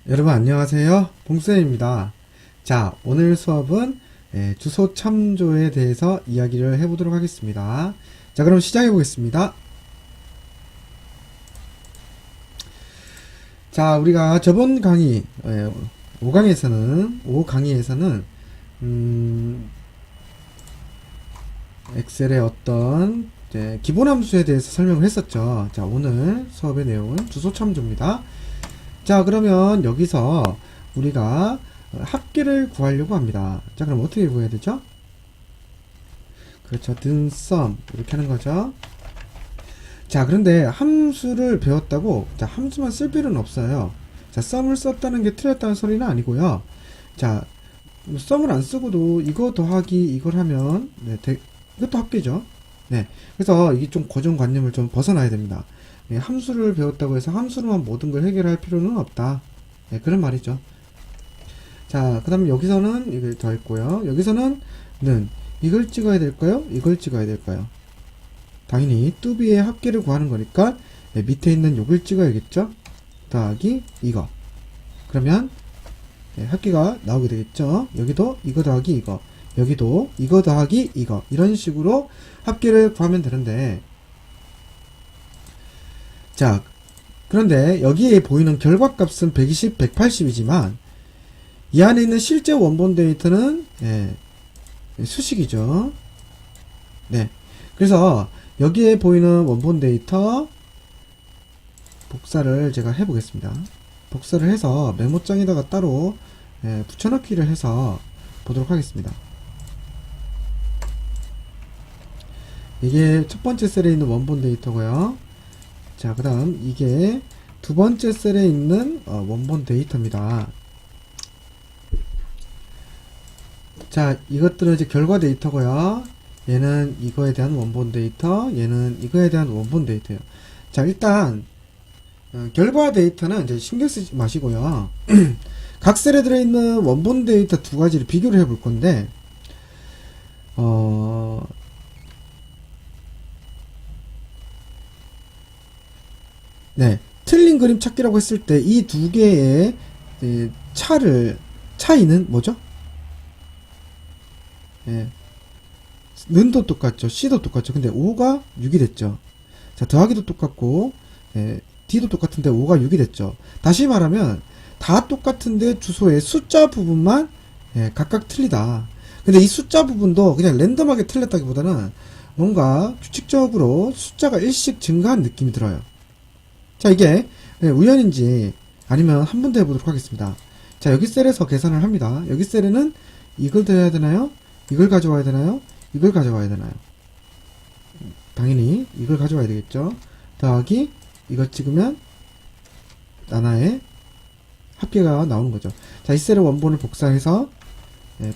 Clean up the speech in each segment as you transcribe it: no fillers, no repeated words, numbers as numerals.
여러분 안녕하세요. 봉쌤입니다. 자, 오늘 수업은 주소 참조에 대해서 이야기를 해보도록 하겠습니다. 자, 그럼 시작해 보겠습니다. 자, 우리가 저번 강의 5강에서는 엑셀의 어떤 기본 함수에 대해서 설명을 했었죠. 자, 오늘 수업의 내용은 주소 참조입니다. 자, 그러면 여기서 우리가 합계를 구하려고 합니다. 자, 그럼 어떻게 구해야 되죠? 그렇죠. sum 이렇게 하는 거죠. 자, 그런데 함수를 배웠다고 자, 함수만 쓸 필요는 없어요. 자, sum을 썼다는 게 틀렸다는 소리는 아니고요. 자, sum을 안 쓰고도 이거 더하기 이걸 하면 이것도 합계죠. 네. 그래서 이게 좀 고정관념을 좀 벗어나야 됩니다. 네, 함수를 배웠다고 해서 함수로만 모든 걸 해결할 필요는 없다. 네, 그런 말이죠. 자, 그 다음에 여기서는 이걸 더했고요. 여기서는 이걸 찍어야 될까요? 이걸 찍어야 될까요? 당연히 뚜비의 합계를 구하는 거니까 네, 밑에 있는 요걸 찍어야겠죠? 더하기 이거. 그러면 네, 합계가 나오게 되겠죠? 여기도 이거 더하기 이거, 여기도 이거 더하기 이거, 이런 식으로 합계를 구하면 되는데, 자, 그런데 여기에 보이는 결과값은 120, 180이지만 이 안에 있는 실제 원본 데이터는 수식이죠. 네. 그래서 여기에 보이는 원본 데이터 복사를 제가 해보겠습니다. 복사를 해서 메모장에다가 따로 붙여넣기를 해서 보도록 하겠습니다. 이게 첫 번째 셀에 있는 원본 데이터고요. 자, 그 다음 이게 두 번째 셀에 있는 원본 데이터입니다. 자, 이것들은 이제 결과 데이터고요. 얘는 이거에 대한 원본 데이터, 얘는 이거에 대한 원본 데이터예요. 자, 일단 결과 데이터는 이제 신경 쓰지 마시고요. 각 셀에 들어있는 원본 데이터 두 가지를 비교를 해볼 건데, 네, 틀린 그림 찾기라고 했을 때 이 두 개의 차이는 뭐죠? 예, 는도 똑같죠. C도 똑같죠. 근데 5가 6이 됐죠. 자, 더하기도 똑같고, D도 똑같은데 5가 6이 됐죠. 다시 말하면, 다 똑같은데 주소의 숫자 부분만, 각각 틀리다. 근데 이 숫자 부분도 그냥 랜덤하게 틀렸다기보다는 뭔가 규칙적으로 숫자가 일씩 증가한 느낌이 들어요. 자, 이게 우연인지 아니면 한 번 더 해보도록 하겠습니다. 자, 여기 셀에서 계산을 합니다. 여기 셀에는 이걸 더해야 되나요? 이걸 가져와야 되나요? 이걸 가져와야 되나요? 당연히 이걸 가져와야 되겠죠. 더하기 이걸 찍으면 하나의 합계가 나오는 거죠. 자, 이 셀의 원본을 복사해서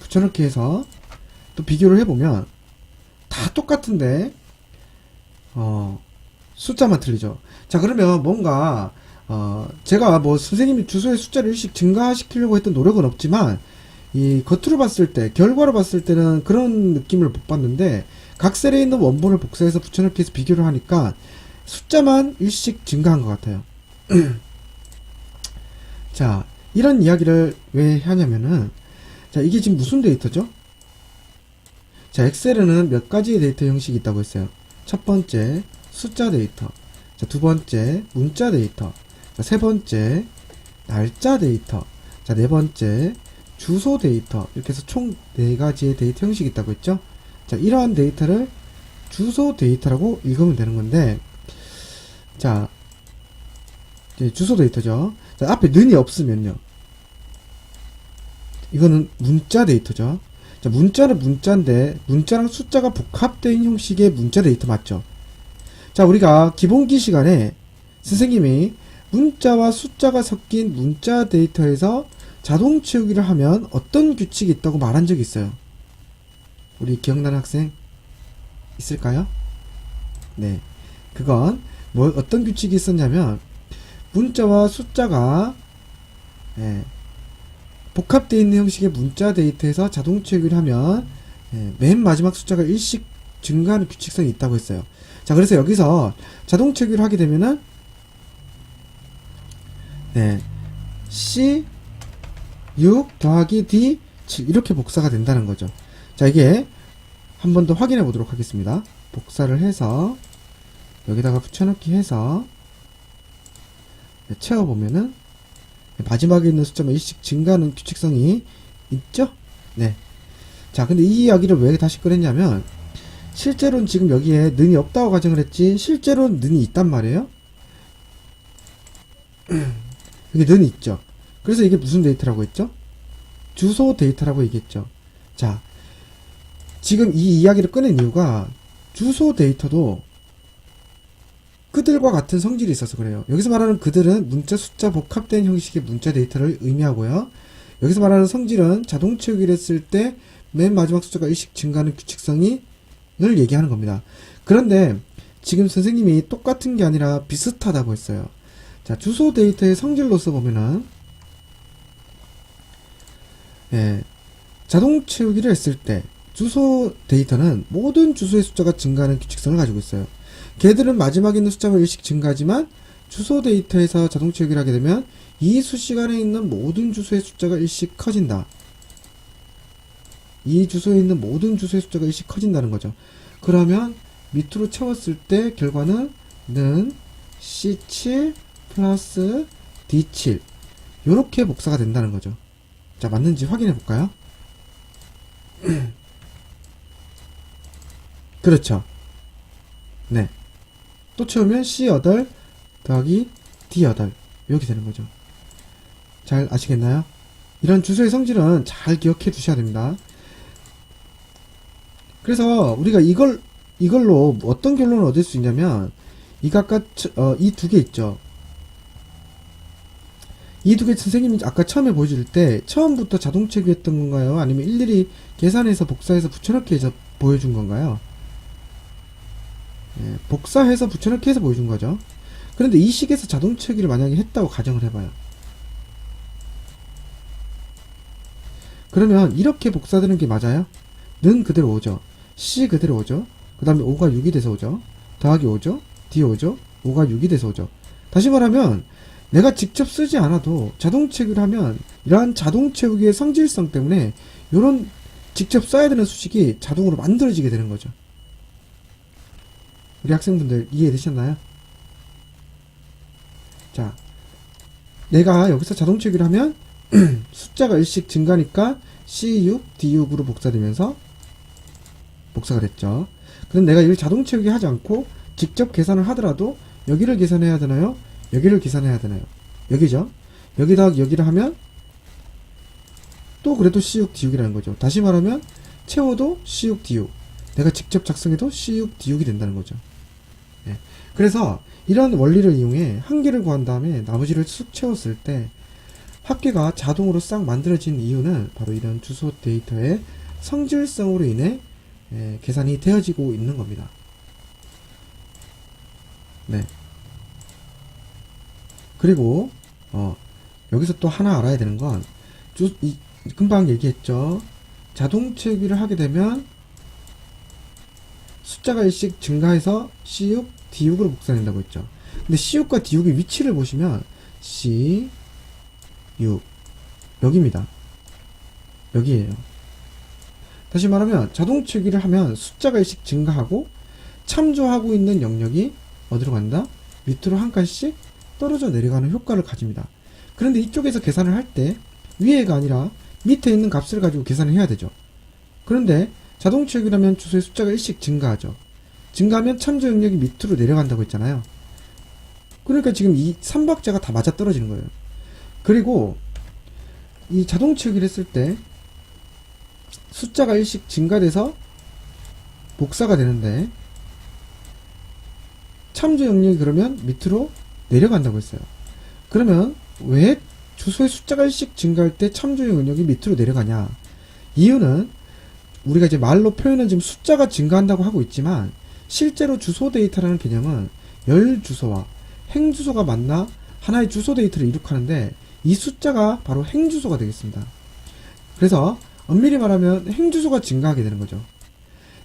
붙여넣기 해서 또 비교를 해보면 다 똑같은데 숫자만 틀리죠. 자, 그러면 뭔가 제가 뭐 선생님이 주소의 숫자를 일씩 증가시키려고 했던 노력은 없지만 이 겉으로 봤을 때, 결과로 봤을 때는 그런 느낌을 못 봤는데 각 셀에 있는 원본을 복사해서 붙여넣기 해서 비교를 하니까 숫자만 일씩 증가한 것 같아요. 자, 이런 이야기를 왜 하냐면은, 자, 이게 지금 무슨 데이터죠? 자, 엑셀에는 몇 가지의 데이터 형식이 있다고 했어요. 첫 번째 숫자 데이터, 자, 두 번째 문자 데이터, 자, 세 번째 날짜 데이터, 자, 네 번째 주소 데이터, 이렇게 해서 총 4가지의 데이터 형식이 있다고 했죠. 자, 이러한 데이터를 주소 데이터라고 읽으면 되는 건데, 자, 이제 주소 데이터죠. 자, 앞에 는이 없으면요, 이거는 문자 데이터죠. 자, 문자는 문자인데 문자랑 숫자가 복합된 형식의 문자 데이터 맞죠? 자, 우리가 기본기 시간에 선생님이 문자와 숫자가 섞인 문자 데이터에서 자동 채우기를 하면 어떤 규칙이 있다고 말한 적이 있어요. 우리 기억나는 학생 있을까요? 네, 그건 어떤 규칙이 있었냐면, 문자와 숫자가 복합되어 있는 형식의 문자 데이터에서 자동 채우기를 하면 맨 마지막 숫자가 일씩 증가하는 규칙성이 있다고 했어요. 자, 그래서 여기서 자동 채우기를 하게 되면은 C 6 더하기 D 7 이렇게 복사가 된다는 거죠. 자, 이게 한 번 더 확인해 보도록 하겠습니다. 복사를 해서 여기다가 붙여넣기 해서 채워보면은 마지막에 있는 숫자만 일씩 증가하는 규칙성이 있죠? 네. 자, 근데 이 이야기를 왜 다시 꺼냈냐면, 실제로는 지금 여기에 는이 없다고 가정을 했지, 실제로는 는이 있단 말이에요? 여기 는이 있죠? 그래서 이게 무슨 데이터라고 했죠? 주소 데이터라고 얘기했죠. 자, 지금 이 이야기를 꺼낸 이유가, 주소 데이터도 그들과 같은 성질이 있어서 그래요. 여기서 말하는 그들은 문자 숫자 복합된 형식의 문자 데이터를 의미하고요. 여기서 말하는 성질은 자동 채우기를 했을 때 맨 마지막 숫자가 일씩 증가하는 규칙성을 얘기하는 겁니다. 그런데 지금 선생님이 똑같은 게 아니라 비슷하다고 했어요. 자, 주소 데이터의 성질로서 보면은 자동 채우기를 했을 때 주소 데이터는 모든 주소의 숫자가 증가하는 규칙성을 가지고 있어요. 걔들은 마지막에 있는 숫자가 일씩 증가하지만 주소 데이터에서 자동 채우기를 하게 되면 이 수시간에 있는 모든 주소의 숫자가 일씩 커진다. 이 주소에 있는 모든 주소의 숫자가 일씩 커진다는 거죠. 그러면 밑으로 채웠을 때 결과는 는 C7 플러스 D7 요렇게 복사가 된다는 거죠. 자, 맞는지 확인해 볼까요? 그렇죠. 네. 또 채우면 C8 더하기 D8 이렇게 되는 거죠. 잘 아시겠나요? 이런 주소의 성질은 잘 기억해 두셔야 됩니다. 그래서 우리가 이걸로 어떤 결론을 얻을 수 있냐면, 이거 아까 이 두 개 있죠. 이 두 개 선생님이 아까 처음에 보여줄 때 처음부터 자동 채우기했던 건가요? 아니면 일일이 계산해서 복사해서 붙여넣기 해서 보여준 건가요? 복사해서 붙여넣기 해서 보여준 거죠. 그런데 이 식에서 자동 채우기를 만약에 했다고 가정을 해봐요. 그러면 이렇게 복사되는 게 맞아요? 는 그대로 오죠. C 그대로 오죠. 그 다음에 5가 6이 돼서 오죠. 더하기 5죠. D 5죠. 5가 6이 돼서 오죠. 다시 말하면 내가 직접 쓰지 않아도 자동 채우기를 하면 이러한 자동 채우기의 성질성 때문에 이런 직접 써야 되는 수식이 자동으로 만들어지게 되는 거죠. 우리 학생분들 이해되셨나요? 자, 내가 여기서 자동 채우기를 하면 숫자가 일씩 증가하니까 C6, D6으로 복사되면서 복사가 됐죠. 그럼 내가 이걸 자동 채우기 하지 않고 직접 계산을 하더라도 여기를 계산해야 되나요? 여기를 계산해야 되나요? 여기죠. 여기다 여기를 하면 또 그래도 C6, D6이라는 거죠. 다시 말하면 채워도 C6, D6 내가 직접 작성해도 C6, D6이 된다는 거죠. 네. 그래서 이런 원리를 이용해 한 개를 구한 다음에 나머지를 쑥 채웠을 때 합계가 자동으로 싹 만들어진 이유는 바로 이런 주소 데이터의 성질성으로 인해 계산이 되어지고 있는 겁니다. 네. 그리고 여기서 또 하나 알아야 되는 건 금방 얘기했죠. 자동 채우기를 하게 되면 숫자가 일씩 증가해서 C6, D6으로 복사된다고 했죠. 근데 C6과 D6의 위치를 보시면 C6 여기입니다. 여기에요. 다시 말하면 자동 채우기를 하면 숫자가 일씩 증가하고 참조하고 있는 영역이 어디로 간다? 밑으로 한 칸씩 떨어져 내려가는 효과를 가집니다. 그런데 이쪽에서 계산을 할 때 위에가 아니라 밑에 있는 값을 가지고 계산을 해야 되죠. 그런데 자동 채우기라면 주소의 숫자가 일씩 증가하죠. 증가하면 참조 영역이 밑으로 내려간다고 했잖아요. 그러니까 지금 이 3박자가 다 맞아 떨어지는 거예요. 그리고 이 자동 채우기를 했을 때 숫자가 일씩 증가돼서 복사가 되는데 참조 영역이 그러면 밑으로 내려간다고 했어요. 그러면 왜 주소의 숫자가 일씩 증가할 때 참조 영역이 밑으로 내려가냐? 이유는 우리가 이제 말로 표현은 지금 숫자가 증가한다고 하고 있지만 실제로 주소 데이터라는 개념은 열 주소와 행 주소가 만나 하나의 주소 데이터를 이룩하는데 이 숫자가 바로 행 주소가 되겠습니다. 그래서 엄밀히 말하면 행 주소가 증가하게 되는 거죠.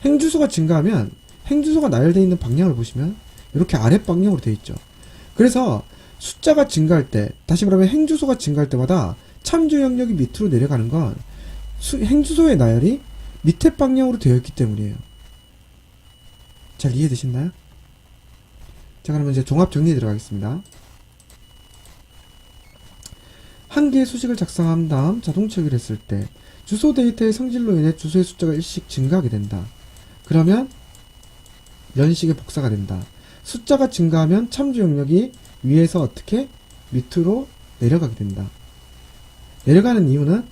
행 주소가 증가하면 행 주소가 나열되어 있는 방향을 보시면 이렇게 아랫 방향으로 되어 있죠. 그래서 숫자가 증가할 때, 다시 말하면 행주소가 증가할 때마다 참조 영역이 밑으로 내려가는 건 행주소의 나열이 밑에 방향으로 되어 있기 때문이에요. 잘 이해되셨나요? 자, 그러면 이제 종합 정리에 들어가겠습니다. 한 개의 수식을 작성한 다음 자동 처리를 했을 때 주소 데이터의 성질로 인해 주소의 숫자가 일씩 증가하게 된다. 그러면 이런 식의 복사가 된다. 숫자가 증가하면 참조 영역이 위에서 어떻게 밑으로 내려가게 된다. 내려가는 이유는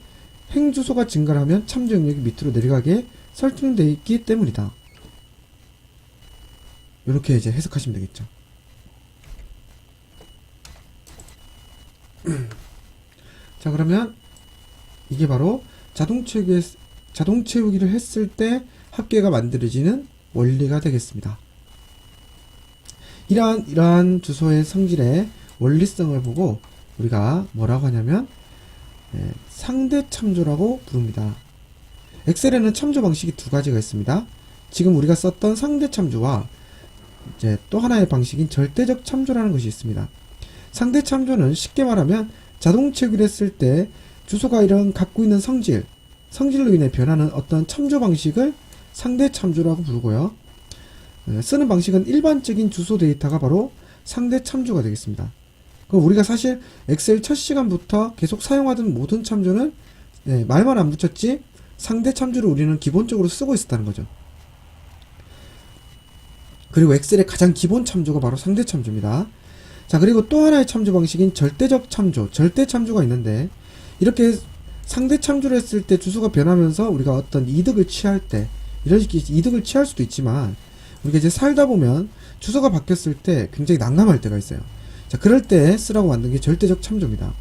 행주소가 증가하면 참조 영역이 밑으로 내려가게 설정되어 있기 때문이다. 이렇게 이제 해석하시면 되겠죠. 자, 그러면 이게 바로 자동 채우기를 했을 때 합계가 만들어지는 원리가 되겠습니다. 이러한 주소의 성질의 원리성을 보고 우리가 뭐라고 하냐면 상대 참조라고 부릅니다. 엑셀에는 참조 방식이 두 가지가 있습니다. 지금 우리가 썼던 상대 참조와 이제 또 하나의 방식인 절대적 참조라는 것이 있습니다. 상대 참조는 쉽게 말하면 자동 채우기를 했을 때 주소가 이런 갖고 있는 성질로 인해 변하는 어떤 참조 방식을 상대 참조라고 부르고요. 쓰는 방식은 일반적인 주소 데이터가 바로 상대 참조가 되겠습니다. 그럼 우리가 사실 엑셀 첫 시간부터 계속 사용하던 모든 참조는 말만 안 붙였지 상대 참조를 우리는 기본적으로 쓰고 있었다는 거죠. 그리고 엑셀의 가장 기본 참조가 바로 상대 참조입니다. 자, 그리고 또 하나의 참조 방식인 절대적 참조, 절대 참조가 있는데 이렇게 상대 참조를 했을 때 주소가 변하면서 우리가 어떤 이득을 취할 때 이런 식의 이득을 취할 수도 있지만 우리가 이제 살다 보면 주소가 바뀌었을 때 굉장히 난감할 때가 있어요. 자, 그럴 때 쓰라고 만든 게 절대적 참조입니다.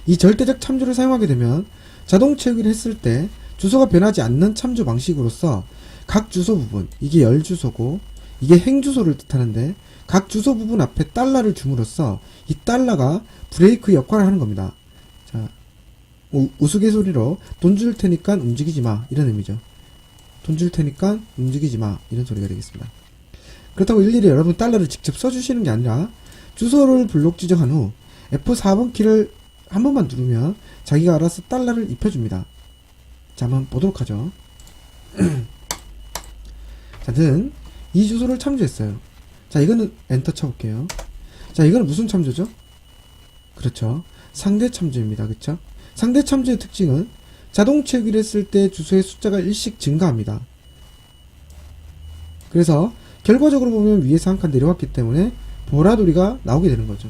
이 절대적 참조를 사용하게 되면 자동 채우기를 했을 때 주소가 변하지 않는 참조 방식으로서 각 주소 부분, 이게 열 주소고 이게 행주소를 뜻하는데 각 주소 부분 앞에 달러를 줌으로써 이 달러가 브레이크 역할을 하는 겁니다. 자, 우스갯소리로 돈 줄 테니까 움직이지 마, 이런 의미죠. 돈 줄 테니까 움직이지 마, 이런 소리가 되겠습니다. 그렇다고 일일이 여러분 달러를 직접 써주시는 게 아니라 주소를 블록 지정한 후 F4번 키를 한 번만 누르면 자기가 알아서 달러를 입혀줍니다. 자, 한번 보도록 하죠. 자, 는 이 주소를 참조했어요. 자, 이거는 엔터 쳐볼게요. 자, 이거는 무슨 참조죠? 그렇죠. 상대 참조입니다. 그쵸? 상대 참조의 특징은 자동 채우기를 했을 때 주소의 숫자가 일씩 증가합니다. 그래서 결과적으로 보면 위에서 한 칸 내려왔기 때문에 보라돌이가 나오게 되는 거죠.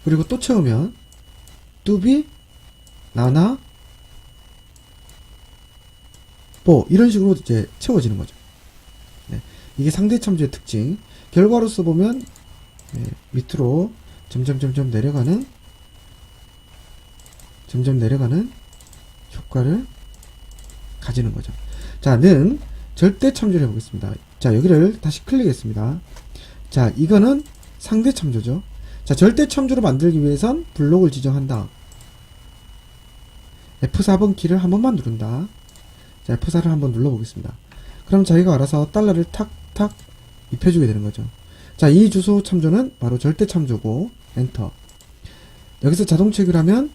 그리고 또 채우면 뚜비, 나나, 보 이런 식으로 이제 채워지는 거죠. 네. 이게 상대 참조의 특징. 결과로서 보면 밑으로 점점 내려가는 효과를 가지는 거죠. 자, 는 절대 참조를 해보겠습니다. 자, 여기를 다시 클릭했습니다. 자, 이거는 상대 참조죠. 자, 절대 참조를 만들기 위해선 블록을 지정한다. F4번 키를 한 번만 누른다. 자, F4를 한번 눌러보겠습니다. 그럼 자기가 알아서 달러를 탁탁 입혀주게 되는 거죠. 자, 이 주소 참조는 바로 절대 참조고 엔터. 여기서 자동 채우기를 하면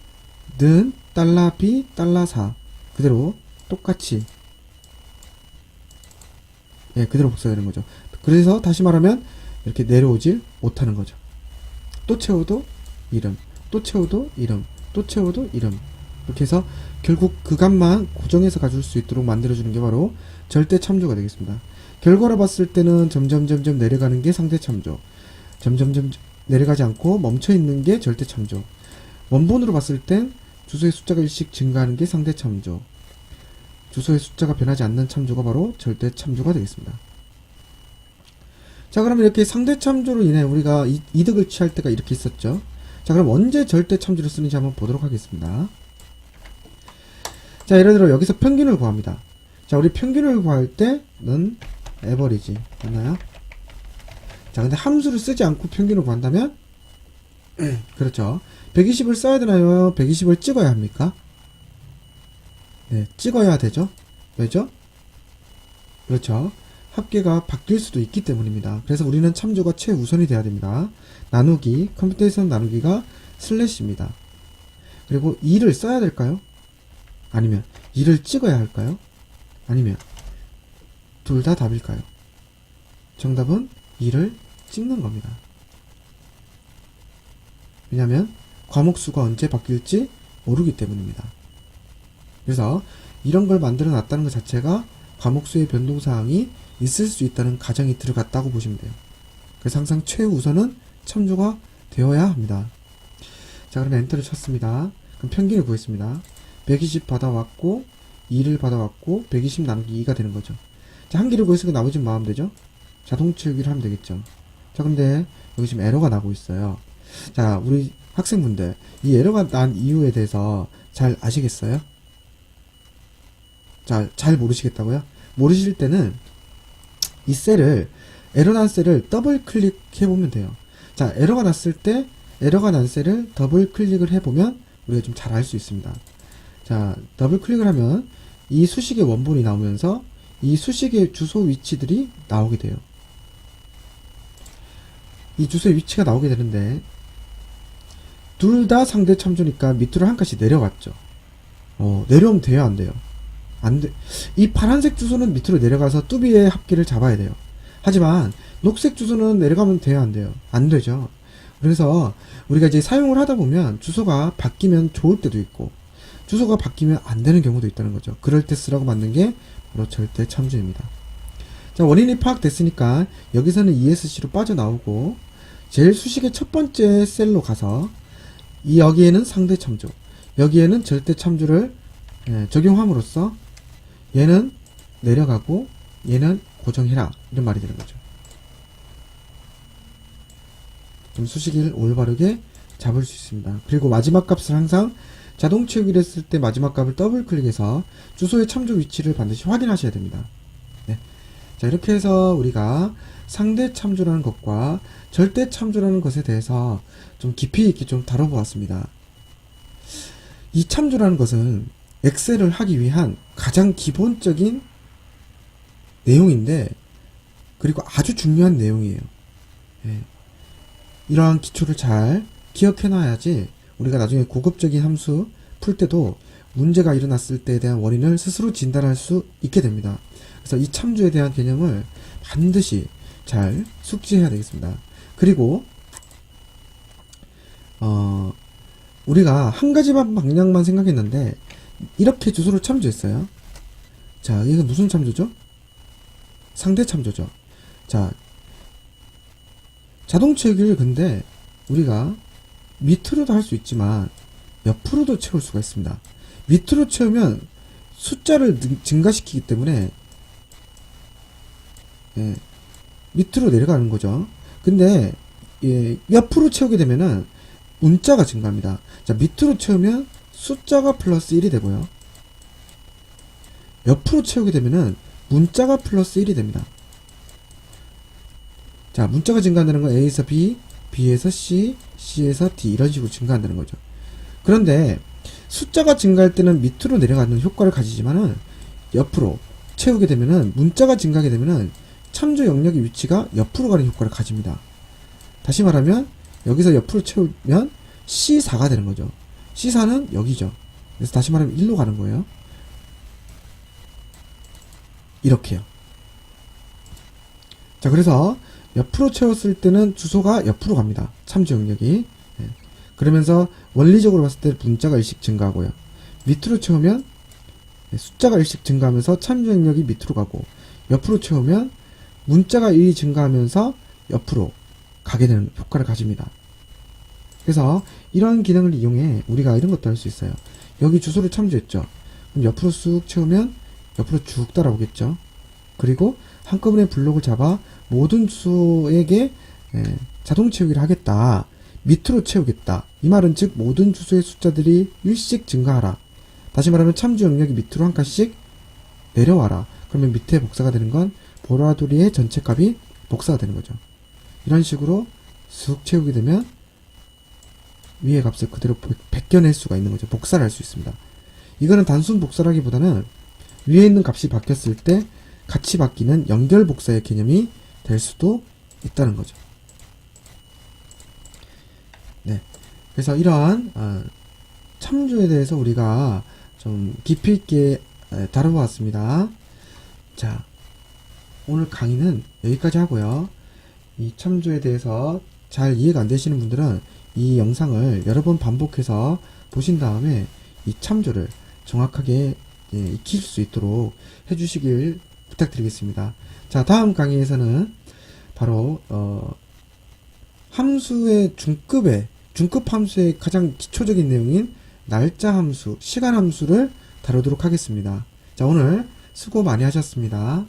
는 달러 B 달러 4 그대로 똑같이 그대로 복사되는 거죠. 그래서 다시 말하면 이렇게 내려오질 못하는 거죠. 또 채워도 이름, 또 채워도 이름, 또 채워도 이름. 이렇게 해서 결국 그 값만 고정해서 가줄 수 있도록 만들어주는 게 바로 절대 참조가 되겠습니다. 결과로 봤을 때는 점점 내려가는 게 상대 참조, 점점 내려가지 않고 멈춰있는 게 절대 참조, 원본으로 봤을 땐 주소의 숫자가 일씩 증가하는 게 상대 참조, 주소의 숫자가 변하지 않는 참조가 바로 절대 참조가 되겠습니다. 자, 그러면 이렇게 상대 참조로 인해 우리가 이득을 취할 때가 이렇게 있었죠. 자, 그럼 언제 절대 참조를 쓰는지 한번 보도록 하겠습니다. 자, 예를 들어 여기서 평균을 구합니다. 자, 우리 평균을 구할 때는 에버리지 맞나요? 자, 근데 함수를 쓰지 않고 평균을 구한다면 그렇죠. 120을 써야 되나요? 120을 찍어야 합니까? 네, 찍어야 되죠. 왜죠? 그렇죠. 합계가 바뀔 수도 있기 때문입니다. 그래서 우리는 참조가 최우선이 돼야 됩니다. 나누기, 컴퓨테이션 나누기가 슬래시입니다. 그리고 2를 써야 될까요? 아니면 2를 찍어야 할까요? 아니면 둘 다 답일까요? 정답은 2를 찍는 겁니다. 왜냐하면 과목수가 언제 바뀔지 모르기 때문입니다. 그래서 이런 걸 만들어 놨다는 것 자체가 과목수의 변동사항이 있을 수 있다는 가정이 들어갔다고 보시면 돼요. 그래서 항상 최우선은 참조가 되어야 합니다. 자, 그럼 엔터를 쳤습니다. 그럼 평균을 구했습니다. 120 받아왔고 2를 받아왔고 120 나누기 2가 되는 거죠. 자, 한 개를 구했으니까 나머지는 뭐 하면 되죠? 자동 채우기를 하면 되겠죠. 자, 근데 여기 지금 에러가 나고 있어요. 자, 우리 학생분들 이 에러가 난 이유에 대해서 잘 아시겠어요? 잘 모르시겠다고요? 모르실 때는 이 셀을, 에러 난 셀을 더블 클릭해보면 돼요. 자, 에러가 났을 때 에러가 난 셀을 더블 클릭을 해보면 우리가 좀 잘 알 수 있습니다. 자, 더블 클릭을 하면 이 수식의 원본이 나오면서 이 수식의 주소 위치들이 나오게 돼요. 이 주소의 위치가 나오게 되는데 둘 다 상대 참조니까 밑으로 한 칸씩 내려갔죠. 내려오면 돼요, 안 돼요? 안 돼. 이 파란색 주소는 밑으로 내려가서 뚜비의 합계를 잡아야 돼요. 하지만 녹색 주소는 내려가면 돼요, 안 돼요? 안 되죠. 그래서 우리가 이제 사용을 하다 보면 주소가 바뀌면 좋을 때도 있고 주소가 바뀌면 안 되는 경우도 있다는 거죠. 그럴 때 쓰라고 만든 게 바로 절대 참조입니다. 자, 원인이 파악됐으니까 여기서는 ESC로 빠져나오고 제일 수식의 첫 번째 셀로 가서 여기에는 상대 참조, 여기에는 절대 참조를 적용함으로써 얘는 내려가고 얘는 고정해라, 이런 말이 되는 거죠. 그럼 수식을 올바르게 잡을 수 있습니다. 그리고 마지막 값을 항상 자동 채우기를 했을 때 마지막 값을 더블 클릭해서 주소의 참조 위치를 반드시 확인하셔야 됩니다. 네. 자, 이렇게 해서 우리가 상대 참조라는 것과 절대 참조라는 것에 대해서 좀 깊이 있게 좀 다뤄보았습니다. 이 참조라는 것은 엑셀을 하기 위한 가장 기본적인 내용인데, 그리고 아주 중요한 내용이에요. 예. 이러한 기초를 잘 기억해놔야지 우리가 나중에 고급적인 함수 풀 때도 문제가 일어났을 때에 대한 원인을 스스로 진단할 수 있게 됩니다. 그래서 이 참조에 대한 개념을 반드시 잘 숙지해야 되겠습니다. 그리고 우리가 한 가지 방향만 생각했는데 이렇게 주소를 참조했어요. 자, 이게 무슨 참조죠? 상대 참조죠. 자, 자동 채우기를 근데 우리가 밑으로도 할 수 있지만 옆으로도 채울 수가 있습니다. 밑으로 채우면 숫자를 증가시키기 때문에 밑으로 내려가는 거죠. 근데 옆으로 채우게 되면은 문자가 증가합니다. 자, 밑으로 채우면 숫자가 플러스 1이 되고요. 옆으로 채우게 되면은 문자가 플러스 1이 됩니다. 자, 문자가 증가한다는 건 A에서 B, B에서 C, C에서 D 이런 식으로 증가한다는 거죠. 그런데 숫자가 증가할 때는 밑으로 내려가는 효과를 가지지만은 옆으로 채우게 되면은 문자가 증가하게 되면은 참조 영역의 위치가 옆으로 가는 효과를 가집니다. 다시 말하면 여기서 옆으로 채우면 C4가 되는 거죠. C4는 여기죠. 그래서 다시 말하면 1로 가는 거예요. 이렇게요. 자, 그래서 옆으로 채웠을 때는 주소가 옆으로 갑니다. 참조 영역이. 그러면서 원리적으로 봤을 때 문자가 1씩 증가하고요. 밑으로 채우면 숫자가 1씩 증가하면서 참조 영역이 밑으로 가고, 옆으로 채우면 문자가 1이 증가하면서 옆으로 가게 되는 효과를 가집니다. 그래서 이런 기능을 이용해 우리가 이런 것도 할 수 있어요. 여기 주소를 참조했죠. 그럼 옆으로 쑥 채우면 옆으로 쭉 따라오겠죠. 그리고 한꺼번에 블록을 잡아 모든 주소에게 자동 채우기를 하겠다. 밑으로 채우겠다. 이 말은 즉 모든 주소의 숫자들이 1씩 증가하라. 다시 말하면 참조 영역이 밑으로 한 칸씩 내려와라. 그러면 밑에 복사가 되는 건 보라돌이의 전체 값이 복사가 되는 거죠. 이런 식으로 쑥 채우게 되면 위의 값을 그대로 벗겨낼 수가 있는 거죠. 복사를 할 수 있습니다. 이거는 단순 복사라기보다는 위에 있는 값이 바뀌었을 때 같이 바뀌는 연결 복사의 개념이 될 수도 있다는 거죠. 네. 그래서 이러한 참조에 대해서 우리가 좀 깊이 있게 다뤄보았습니다. 자, 오늘 강의는 여기까지 하고요. 이 참조에 대해서 잘 이해가 안 되시는 분들은 이 영상을 여러 번 반복해서 보신 다음에 이 참조를 정확하게 익힐 수 있도록 해주시길 부탁드리겠습니다. 자, 다음 강의에서는 바로 함수의 중급 함수의 가장 기초적인 내용인 날짜 함수, 시간 함수를 다루도록 하겠습니다. 자, 오늘 수고 많이 하셨습니다.